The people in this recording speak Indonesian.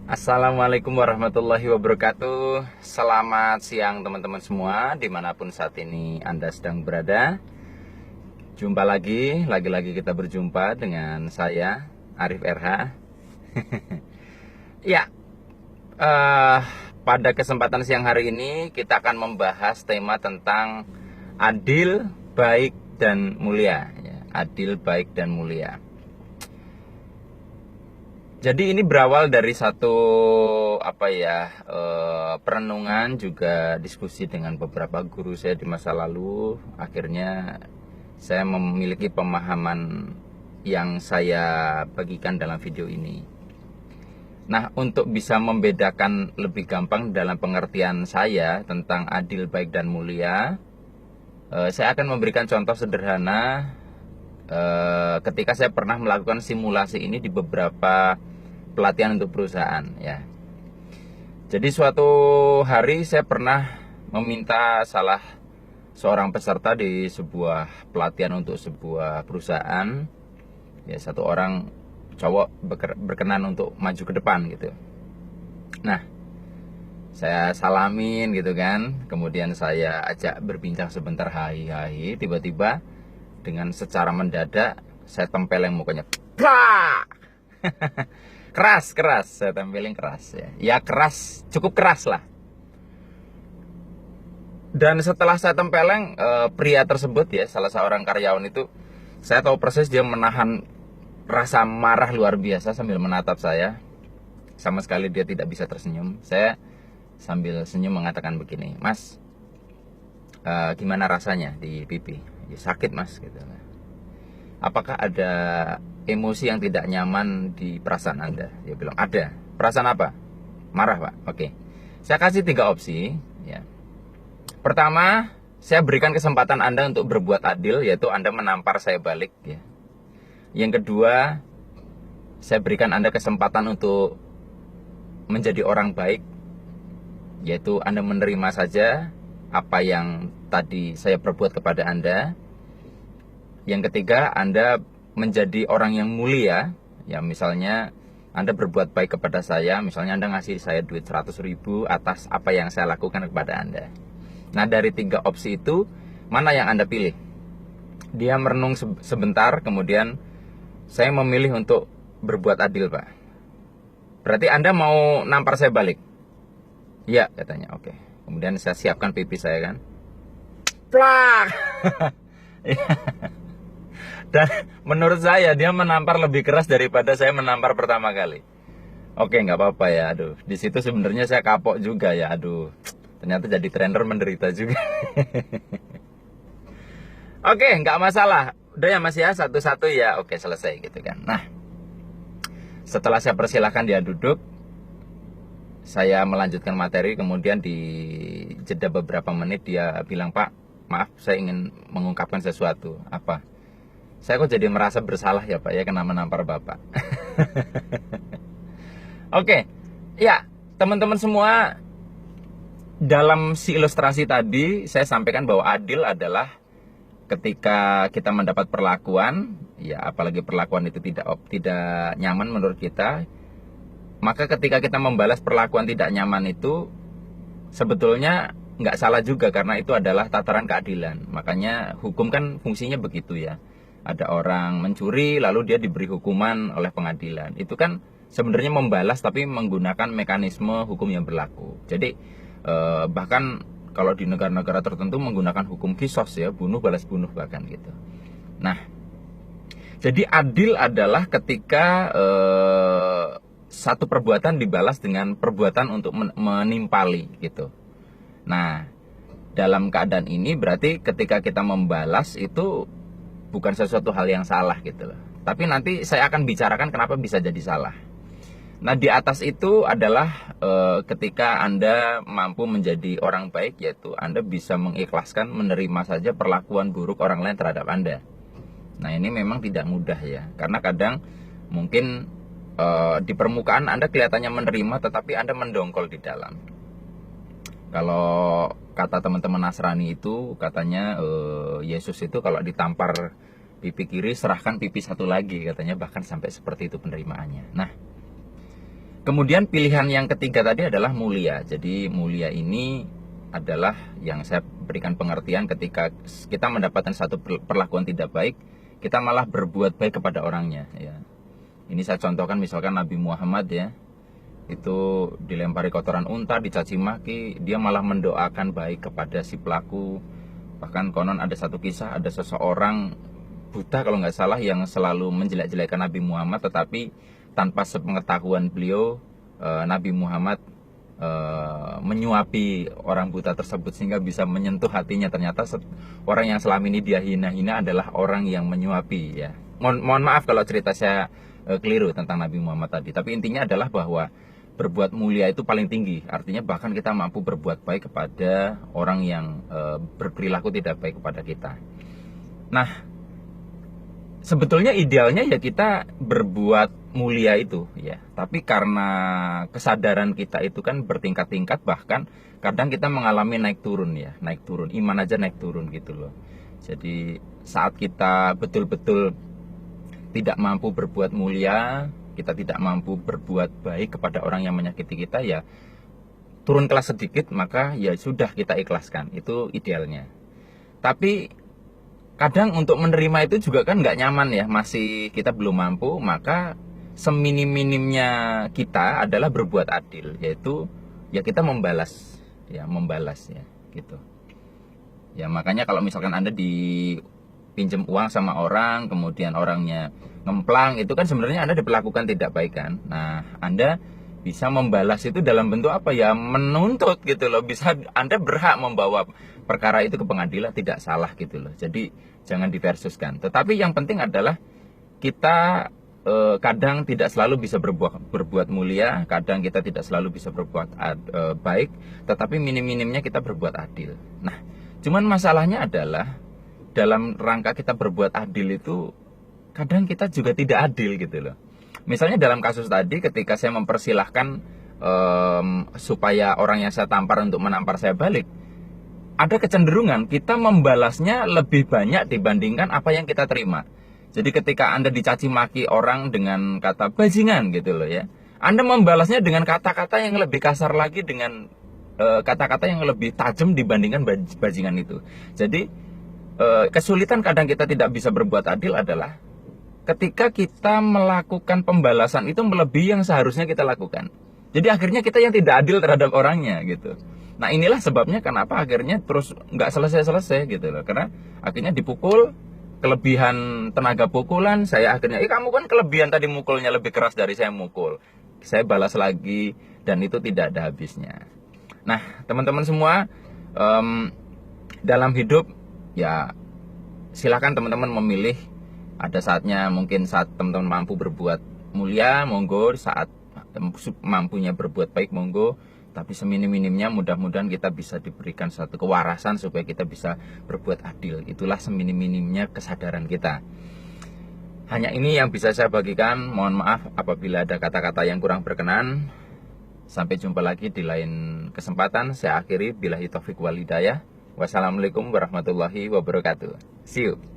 Assalamualaikum warahmatullahi wabarakatuh. Selamat siang teman-teman semua, dimanapun saat ini Anda sedang berada. Jumpa lagi kita berjumpa dengan saya, Arif RH. Ya, eh, pada kesempatan siang hari ini kita akan membahas tema tentang adil, baik, dan mulia. Ya, adil, baik, dan mulia. Jadi ini berawal dari satu perenungan, juga diskusi dengan beberapa guru saya di masa lalu. Akhirnya saya memiliki pemahaman yang saya bagikan dalam video ini. Nah, untuk bisa membedakan lebih gampang dalam pengertian saya tentang adil, baik, dan mulia, saya akan memberikan contoh sederhana ketika saya pernah melakukan simulasi ini di beberapa pelatihan untuk perusahaan, ya. Jadi suatu hari saya pernah meminta salah seorang peserta di sebuah pelatihan untuk sebuah perusahaan, ya, satu orang cowok berkenan untuk maju ke depan gitu. Nah, saya salamin gitu kan, kemudian saya ajak berbincang sebentar, hai, tiba-tiba dengan secara mendadak saya tempeleng mukanya. Plak! Keras, saya tempelin keras, ya. Ya keras, cukup keras lah. Dan setelah saya tempeleng, pria tersebut, ya, salah seorang karyawan itu, saya tahu persis dia menahan rasa marah luar biasa sambil menatap saya. Sama sekali dia tidak bisa tersenyum. Saya sambil senyum mengatakan begini, "Mas, gimana rasanya di pipi?" "Ya, sakit, Mas," gitu. "Apakah ada emosi yang tidak nyaman di perasaan Anda?" Dia bilang, "Ada." "Perasaan apa?" "Marah, Pak." "Oke. Saya kasih 3 opsi, ya. Pertama, saya berikan kesempatan Anda untuk berbuat adil, yaitu Anda menampar saya balik, ya. Yang kedua, saya berikan Anda kesempatan untuk menjadi orang baik, yaitu Anda menerima saja apa yang tadi saya perbuat kepada Anda. Yang ketiga, Anda menjadi orang yang mulia, ya, misalnya Anda berbuat baik kepada saya, misalnya Anda ngasih saya duit 100.000 atas apa yang saya lakukan kepada Anda. Nah, dari 3 opsi itu, mana yang Anda pilih? Dia merenung sebentar, kemudian saya memilih untuk berbuat adil, Pak. "Berarti Anda mau nampar saya balik?" "Iya," katanya. "Oke." Kemudian saya siapkan pipi saya kan. Plak! Dan menurut saya dia menampar lebih keras daripada saya menampar pertama kali. Oke, nggak apa-apa ya. Aduh, di situ sebenarnya saya kapok juga ya. Aduh, ternyata jadi trainer menderita juga. Oke, nggak masalah. Udah ya Mas ya, satu-satu ya. Oke, selesai gitu kan. Nah, setelah saya persilahkan dia duduk, saya melanjutkan materi. Kemudian di jeda beberapa menit dia bilang, "Pak, maaf, saya ingin mengungkapkan sesuatu." "Apa?" "Saya kok jadi merasa bersalah ya Pak ya, kena menampar Bapak." Oke, ya teman-teman semua, dalam si ilustrasi tadi saya sampaikan bahwa adil adalah ketika kita mendapat perlakuan, ya apalagi perlakuan itu tidak nyaman menurut kita, maka ketika kita membalas perlakuan tidak nyaman itu sebetulnya nggak salah juga, karena itu adalah tataran keadilan. Makanya hukum kan fungsinya begitu ya. Ada orang mencuri lalu dia diberi hukuman oleh pengadilan. Itu kan sebenarnya membalas tapi menggunakan mekanisme hukum yang berlaku. Jadi bahkan kalau di negara-negara tertentu menggunakan hukum kisos ya, bunuh balas bunuh bahkan gitu. Nah, jadi adil adalah ketika satu perbuatan dibalas dengan perbuatan untuk menimpali gitu. Nah, dalam keadaan ini berarti ketika kita membalas itu bukan sesuatu hal yang salah gitu loh. Tapi nanti saya akan bicarakan kenapa bisa jadi salah. Nah, di atas itu adalah ketika Anda mampu menjadi orang baik, yaitu Anda bisa mengikhlaskan menerima saja perlakuan buruk orang lain terhadap Anda. Nah, ini memang tidak mudah ya, karena kadang mungkin di permukaan Anda kelihatannya menerima, tetapi Anda mendongkol di dalam. Kalau kata teman-teman Nasrani itu katanya Yesus itu kalau ditampar pipi kiri serahkan pipi satu lagi, katanya, bahkan sampai seperti itu penerimaannya. Nah, Kemudian pilihan yang ketiga tadi adalah mulia. Jadi mulia ini adalah yang saya berikan pengertian ketika kita mendapatkan satu perlakuan tidak baik, kita malah berbuat baik kepada orangnya. Ya. Ini saya contohkan misalkan Nabi Muhammad ya, itu dilempari kotoran unta, dicaci maki, dia malah mendoakan baik kepada si pelaku. Bahkan konon ada satu kisah, ada seseorang buta kalau nggak salah yang selalu menjelek-jelekan Nabi Muhammad, tetapi tanpa sepengetahuan beliau Nabi Muhammad menyuapi orang buta tersebut sehingga bisa menyentuh hatinya. Ternyata orang yang selama ini dia hina-hina adalah orang yang menyuapi ya. Mohon maaf kalau cerita saya keliru tentang Nabi Muhammad tadi, tapi intinya adalah bahwa berbuat mulia itu paling tinggi. Artinya bahkan kita mampu berbuat baik kepada orang yang berperilaku tidak baik kepada kita. Nah, sebetulnya idealnya ya kita berbuat mulia itu ya. Tapi karena kesadaran kita itu kan bertingkat-tingkat, bahkan kadang kita mengalami naik turun ya, naik turun. Iman aja naik turun gitu loh. Jadi saat kita betul-betul tidak mampu berbuat mulia, kita tidak mampu berbuat baik kepada orang yang menyakiti kita, ya turun kelas sedikit, maka ya sudah kita ikhlaskan. Itu idealnya. Tapi kadang untuk menerima itu juga kan nggak nyaman ya, masih kita belum mampu, maka seminim-minimnya kita adalah berbuat adil, yaitu ya kita membalas ya gitu. Ya makanya kalau misalkan Anda dipinjam uang sama orang, kemudian orangnya ngemplang, itu kan sebenarnya Anda diperlakukan tidak baik kan. Nah, Anda bisa membalas itu dalam bentuk apa ya, menuntut gitu loh. Bisa Anda berhak membawa perkara itu ke pengadilan, tidak salah gitu loh. Jadi jangan diversuskan. Tetapi yang penting adalah kita kadang tidak selalu bisa berbuat mulia, kadang kita tidak selalu bisa berbuat baik, tetapi minim-minimnya kita berbuat adil. Nah, cuman masalahnya adalah dalam rangka kita berbuat adil itu kadang kita juga tidak adil gitu loh. Misalnya dalam kasus tadi, ketika saya mempersilahkan supaya orang yang saya tampar untuk menampar saya balik, ada kecenderungan kita membalasnya lebih banyak dibandingkan apa yang kita terima. Jadi ketika Anda dicaci maki orang dengan kata bajingan gitu loh ya, Anda membalasnya dengan kata-kata yang lebih kasar lagi, dengan kata-kata yang lebih tajam dibandingkan bajingan itu. Jadi kesulitan kadang kita tidak bisa berbuat adil adalah ketika kita melakukan pembalasan itu melebihi yang seharusnya kita lakukan. Jadi akhirnya kita yang tidak adil terhadap orangnya gitu. Nah inilah sebabnya kenapa akhirnya terus nggak selesai-selesai gitu loh. Karena akhirnya dipukul, kelebihan tenaga pukulan, saya akhirnya, kamu kan kelebihan tadi mukulnya lebih keras dari saya mukul. Saya balas lagi, dan itu tidak ada habisnya. Nah teman-teman semua, dalam hidup ya silakan teman-teman memilih. Ada saatnya mungkin saat teman-teman mampu berbuat mulia, monggo. Saat mampunya berbuat baik, monggo. Tapi seminim-minimnya mudah-mudahan kita bisa diberikan satu kewarasan supaya kita bisa berbuat adil. Itulah seminim-minimnya kesadaran kita. Hanya ini yang bisa saya bagikan. Mohon maaf apabila ada kata-kata yang kurang berkenan. Sampai jumpa lagi di lain kesempatan. Saya akhiri billahi taufik wal hidayah. Wassalamualaikum warahmatullahi wabarakatuh. See you.